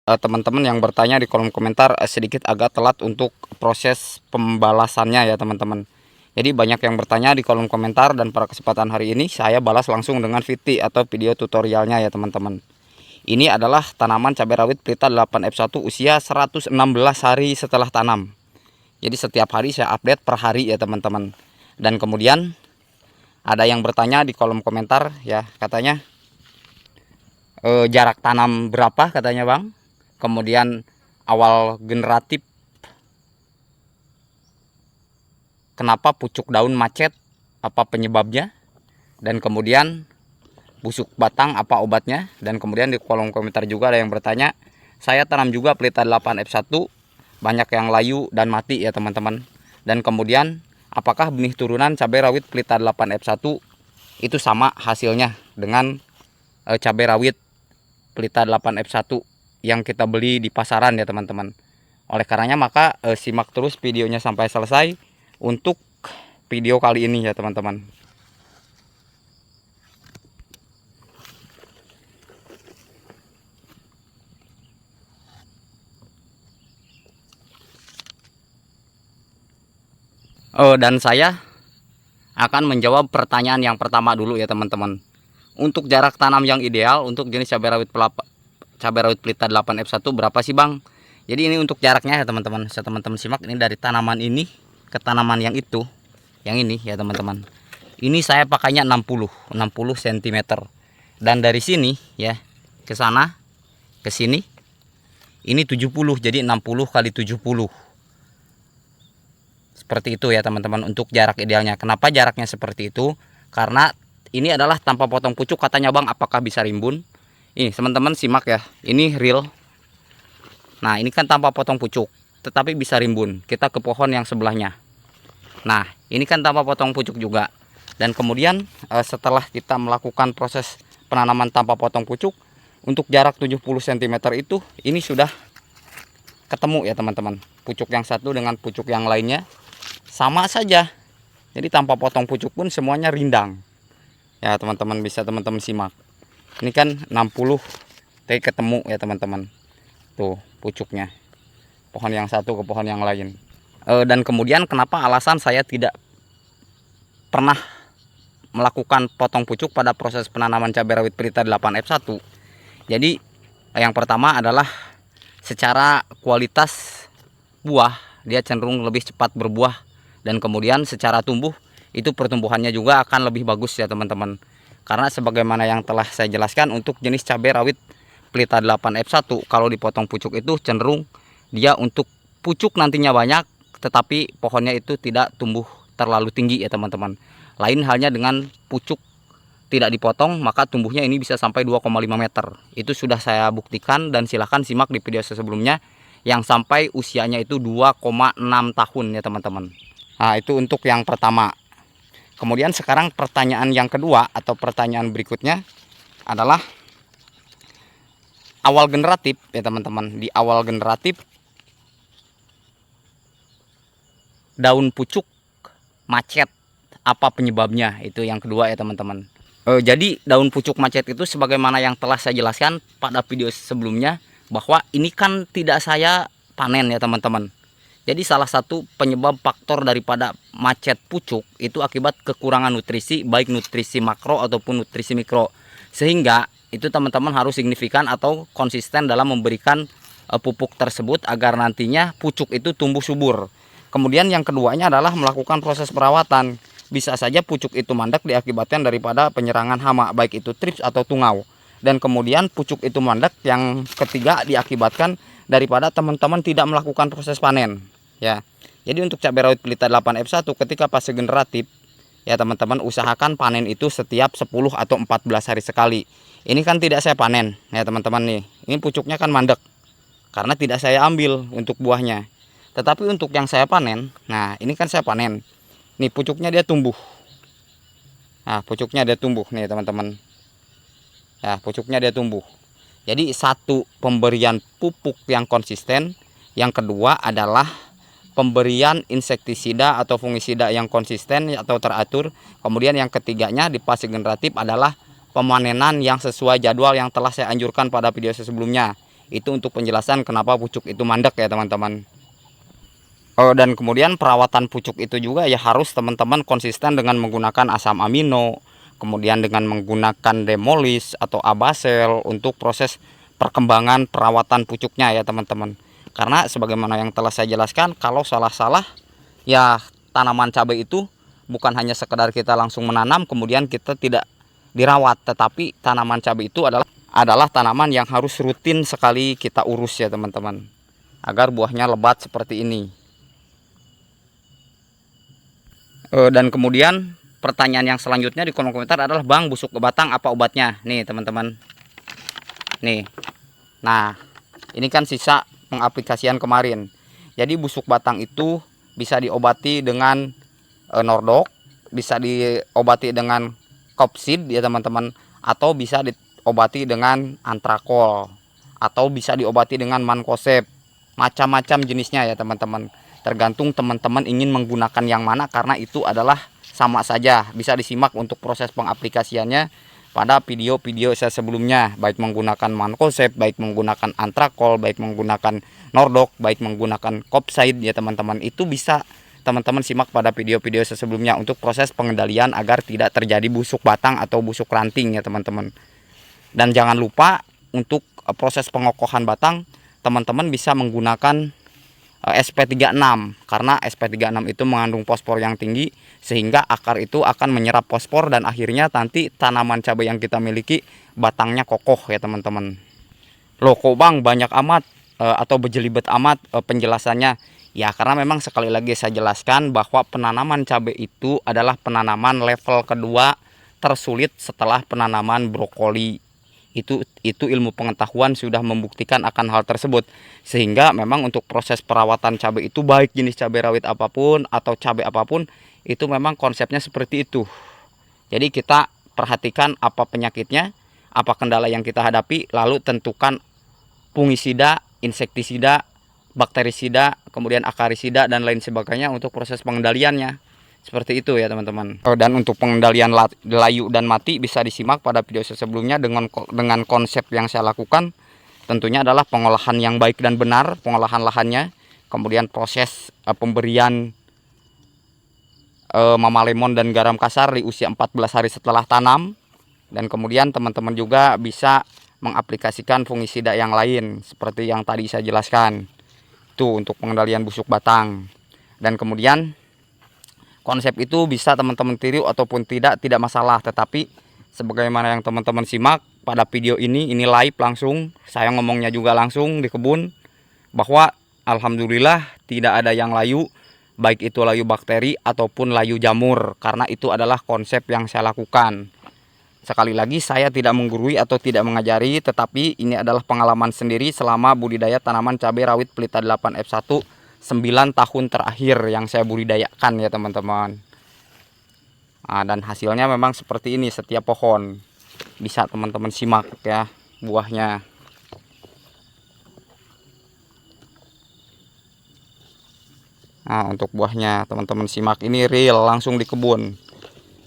teman-teman yang bertanya di kolom komentar sedikit agak telat untuk proses pembalasannya ya teman-teman. Jadi banyak yang bertanya di kolom komentar dan pada kesempatan hari ini saya balas langsung dengan VT atau video tutorialnya ya teman-teman. Ini adalah tanaman cabai rawit Pelita 8F1 usia 116 hari setelah tanam. Jadi setiap hari saya update per hari ya teman-teman. Dan kemudian ada yang bertanya di kolom komentar ya, katanya jarak tanam berapa katanya bang. Kemudian awal generatif, kenapa pucuk daun macet, apa penyebabnya, dan kemudian busuk batang apa obatnya. Dan kemudian di kolom komentar juga ada yang bertanya, saya tanam juga Pelita 8F1 banyak yang layu dan mati ya teman-teman. Dan kemudian apakah benih turunan cabai rawit Pelita 8F1 itu sama hasilnya dengan cabai rawit Pelita 8F1 yang kita beli di pasaran ya teman-teman. Oleh karenanya maka simak terus videonya sampai selesai untuk video kali ini ya teman-teman. Dan saya akan menjawab pertanyaan yang pertama dulu ya teman-teman. Untuk jarak tanam yang ideal untuk jenis cabai rawit Pelita 8F1 berapa sih bang? Jadi ini untuk jaraknya ya teman-teman. Bisa teman-teman simak, ini dari tanaman ini ke tanaman yang itu, yang ini ya teman-teman. Ini saya pakainya 60 cm. Dan dari sini ya ke sana ke sini ini 70, jadi 60 kali 70. Seperti itu ya teman-teman untuk jarak idealnya. Kenapa jaraknya seperti itu? Karena ini adalah tanpa potong pucuk katanya bang, apakah bisa rimbun? Ini teman-teman simak ya, ini real. Nah ini kan tanpa potong pucuk, tetapi bisa rimbun. Kita ke pohon yang sebelahnya. Nah ini kan tanpa potong pucuk juga. Dan kemudian setelah kita melakukan proses penanaman tanpa potong pucuk, untuk jarak 70 cm itu, ini sudah ketemu ya teman-teman. Pucuk yang satu dengan pucuk yang lainnya sama saja. Jadi tanpa potong pucuk pun semuanya rindang. Ya teman-teman, bisa teman-teman simak. Ini kan 60 tapi ketemu ya teman-teman. Tuh pucuknya. Pohon yang satu ke pohon yang lain. Dan kemudian kenapa alasan saya tidak pernah melakukan potong pucuk pada proses penanaman cabai rawit Pelita 8F1. Jadi yang pertama adalah secara kualitas buah dia cenderung lebih cepat berbuah, dan kemudian secara tumbuh itu pertumbuhannya juga akan lebih bagus ya teman-teman. Karena sebagaimana yang telah saya jelaskan, untuk jenis cabai rawit Pelita 8F1 kalau dipotong pucuk itu cenderung dia untuk pucuk nantinya banyak, tetapi pohonnya itu tidak tumbuh terlalu tinggi ya teman-teman. Lain halnya dengan pucuk tidak dipotong, maka tumbuhnya ini bisa sampai 2,5 meter. Itu sudah saya buktikan, dan silahkan simak di video sebelumnya yang sampai usianya itu 2,6 tahun ya teman-teman. Nah itu untuk yang pertama. Kemudian sekarang pertanyaan yang kedua atau pertanyaan berikutnya adalah awal generatif ya teman-teman. Di awal generatif daun pucuk macet, apa penyebabnya? Itu yang kedua ya teman-teman. Jadi daun pucuk macet itu sebagaimana yang telah saya jelaskan pada video sebelumnya, bahwa ini kan tidak saya panen ya teman-teman. Jadi salah satu penyebab faktor daripada macet pucuk itu akibat kekurangan nutrisi, baik nutrisi makro ataupun nutrisi mikro. Sehingga itu teman-teman harus signifikan atau konsisten dalam memberikan pupuk tersebut agar nantinya pucuk itu tumbuh subur. Kemudian yang keduanya adalah melakukan proses perawatan. Bisa saja pucuk itu mandek diakibatkan daripada penyerangan hama, baik itu trips atau tungau. Dan kemudian pucuk itu mandek yang ketiga diakibatkan daripada teman-teman tidak melakukan proses panen ya. Jadi untuk cabai rawit Pelita 8F1 ketika fase generatif ya teman-teman, usahakan panen itu setiap 10 atau 14 hari sekali. Ini kan tidak saya panen ya teman-teman nih. Ini pucuknya kan mandek karena tidak saya ambil untuk buahnya. Tetapi untuk yang saya panen, nah ini kan saya panen. Nih pucuknya dia tumbuh. Nah pucuknya dia tumbuh nih teman-teman. Ya pucuknya dia tumbuh. Jadi satu, pemberian pupuk yang konsisten. Yang kedua adalah pemberian insektisida atau fungisida yang konsisten atau teratur. Kemudian yang ketiganya di fase generatif adalah pemanenan yang sesuai jadwal yang telah saya anjurkan pada video sebelumnya. Itu untuk penjelasan kenapa pucuk itu mandek ya teman-teman. Dan kemudian perawatan pucuk itu juga ya harus teman-teman konsisten dengan menggunakan asam amino, kemudian dengan menggunakan demolis atau abasel untuk proses perkembangan perawatan pucuknya ya teman-teman. Karena sebagaimana yang telah saya jelaskan, kalau salah-salah ya tanaman cabai itu bukan hanya sekedar kita langsung menanam kemudian kita tidak dirawat, tetapi tanaman cabai itu adalah tanaman yang harus rutin sekali kita urus ya teman-teman, agar buahnya lebat seperti ini. Dan kemudian pertanyaan yang selanjutnya di kolom komentar adalah, Bang, busuk batang apa obatnya? Nih teman-teman, nih, nah ini kan sisa pengaplikasian kemarin. Jadi busuk batang itu bisa diobati dengan Nordok, bisa diobati dengan Kopsid ya teman-teman, atau bisa diobati dengan Antrakol, atau bisa diobati dengan Mancozeb. Macam-macam jenisnya ya teman-teman, tergantung teman-teman ingin menggunakan yang mana, karena itu adalah sama saja. Bisa disimak untuk proses pengaplikasiannya pada video-video saya sebelumnya, baik menggunakan Mancozeb, baik menggunakan Antrakol, baik menggunakan Nordok, baik menggunakan Kopsid ya teman-teman. Itu bisa teman-teman simak pada video-video saya sebelumnya untuk proses pengendalian agar tidak terjadi busuk batang atau busuk ranting ya teman-teman. Dan jangan lupa untuk proses pengokohan batang, teman-teman bisa menggunakan SP36, karena SP36 itu mengandung fosfor yang tinggi sehingga akar itu akan menyerap fosfor dan akhirnya nanti tanaman cabai yang kita miliki batangnya kokoh ya teman-teman. Loh kok Bang banyak amat atau berjelimet amat penjelasannya? Ya karena memang sekali lagi saya jelaskan bahwa penanaman cabai itu adalah penanaman level kedua tersulit setelah penanaman brokoli. Itu ilmu pengetahuan sudah membuktikan akan hal tersebut, sehingga memang untuk proses perawatan cabai itu, baik jenis cabai rawit apapun atau cabai apapun, itu memang konsepnya seperti itu. Jadi kita perhatikan apa penyakitnya, apa kendala yang kita hadapi, lalu tentukan fungisida, insektisida, bakterisida, kemudian akarisida dan lain sebagainya untuk proses pengendaliannya. Seperti itu ya teman-teman. Dan untuk pengendalian layu dan mati bisa disimak pada video sebelumnya dengan konsep yang saya lakukan. Tentunya adalah pengolahan yang baik dan benar, pengolahan lahannya, kemudian proses pemberian mama lemon dan garam kasar di usia 14 hari setelah tanam. Dan kemudian teman-teman juga bisa mengaplikasikan fungisida yang lain seperti yang tadi saya jelaskan. Itu untuk pengendalian busuk batang. Dan kemudian konsep itu bisa teman-teman tiru ataupun tidak masalah, tetapi sebagaimana yang teman-teman simak pada video ini live langsung, saya ngomongnya juga langsung di kebun, bahwa alhamdulillah tidak ada yang layu, baik itu layu bakteri ataupun layu jamur, karena itu adalah konsep yang saya lakukan. Sekali lagi saya tidak menggurui atau tidak mengajari, tetapi ini adalah pengalaman sendiri selama budidaya tanaman cabai rawit Pelita 8F1 9 tahun terakhir yang saya budidayakan ya teman-teman. Nah, dan hasilnya memang seperti ini setiap pohon. Bisa teman-teman simak ya buahnya. Nah, untuk buahnya teman-teman simak, ini real langsung di kebun.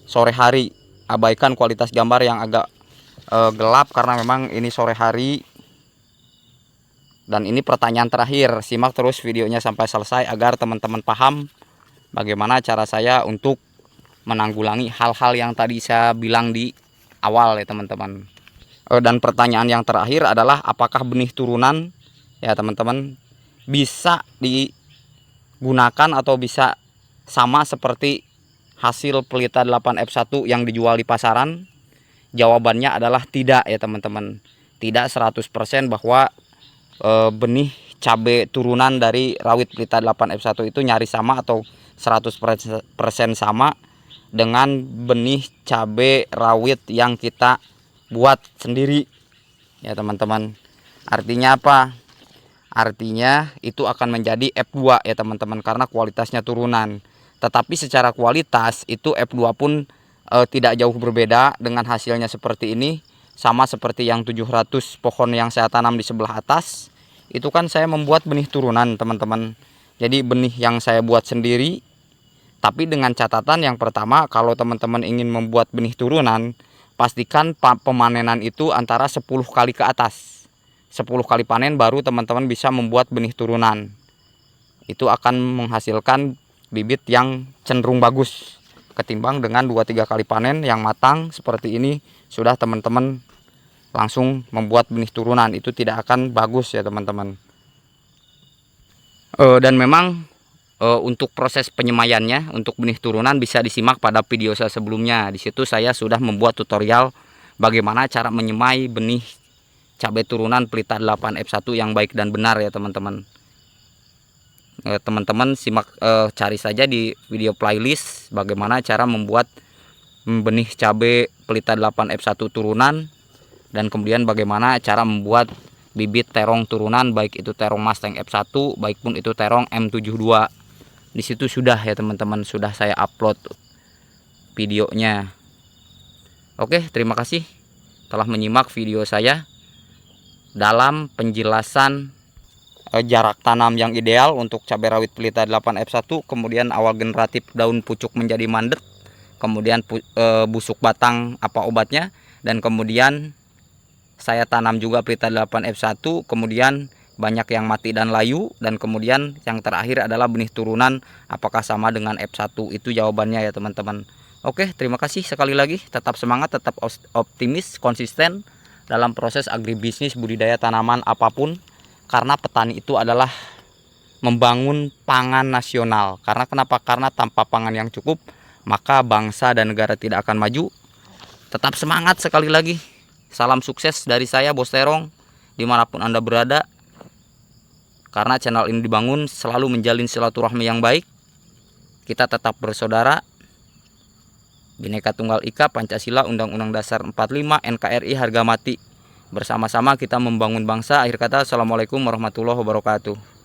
Sore hari, abaikan kualitas gambar yang agak gelap karena memang ini sore hari. Dan ini pertanyaan terakhir, simak terus videonya sampai selesai agar teman-teman paham bagaimana cara saya untuk menanggulangi hal-hal yang tadi saya bilang di awal ya teman-teman. Dan pertanyaan yang terakhir adalah apakah benih turunan ya teman-teman bisa digunakan atau bisa sama seperti hasil Pelita 8F1 yang dijual di pasaran? Jawabannya adalah tidak ya teman-teman. Tidak 100% bahwa benih cabai turunan dari rawit Pelita 8F1 itu nyaris sama atau 100% sama dengan benih cabai rawit yang kita buat sendiri ya teman-teman. Artinya apa? Artinya itu akan menjadi F2 ya teman-teman, karena kualitasnya turunan. Tetapi secara kualitas itu F2 pun tidak jauh berbeda dengan hasilnya seperti ini. Sama seperti yang 700 pohon yang saya tanam di sebelah atas. Itu kan saya membuat benih turunan teman-teman. Jadi benih yang saya buat sendiri. Tapi dengan catatan yang pertama, kalau teman-teman ingin membuat benih turunan, pastikan pemanenan itu antara 10 kali ke atas. kali panen baru teman-teman bisa membuat benih turunan. Itu akan menghasilkan bibit yang cenderung bagus ketimbang dengan 2-3 kali panen yang matang seperti ini. Sudah teman-teman langsung membuat benih turunan, itu tidak akan bagus ya teman-teman. Dan memang untuk proses penyemaiannya untuk benih turunan bisa disimak pada video saya sebelumnya. Di situ saya sudah membuat tutorial bagaimana cara menyemai benih cabai turunan Pelita 8F1 yang baik dan benar ya teman-teman. Teman-teman simak, cari saja di video playlist bagaimana cara membuat benih cabai Pelita 8F1 turunan, dan kemudian bagaimana cara membuat bibit terong turunan, baik itu terong Mustang F1 baik pun itu terong M72. Di situ sudah ya teman-teman, sudah saya upload videonya. Oke, terima kasih telah menyimak video saya dalam penjelasan jarak tanam yang ideal untuk cabai rawit Pelita 8F1, kemudian awal generatif daun pucuk menjadi mandet, kemudian busuk batang apa obatnya, dan kemudian saya tanam juga Pelita 8F1, kemudian banyak yang mati dan layu, dan kemudian yang terakhir adalah benih turunan apakah sama dengan F1. Itu jawabannya ya teman-teman. Oke, terima kasih sekali lagi, tetap semangat, tetap optimis, konsisten dalam proses agribisnis budidaya tanaman apapun, karena petani itu adalah membangun pangan nasional. Karena kenapa? Karena tanpa pangan yang cukup maka bangsa dan negara tidak akan maju. Tetap semangat sekali lagi. Salam sukses dari saya, Bos Terong, dimanapun Anda berada. Karena channel ini dibangun selalu menjalin silaturahmi yang baik. Kita tetap bersaudara. Bhinneka Tunggal Ika, Pancasila, Undang-Undang Dasar 45, NKRI, harga mati. Bersama-sama kita membangun bangsa. Akhir kata, assalamualaikum warahmatullahi wabarakatuh.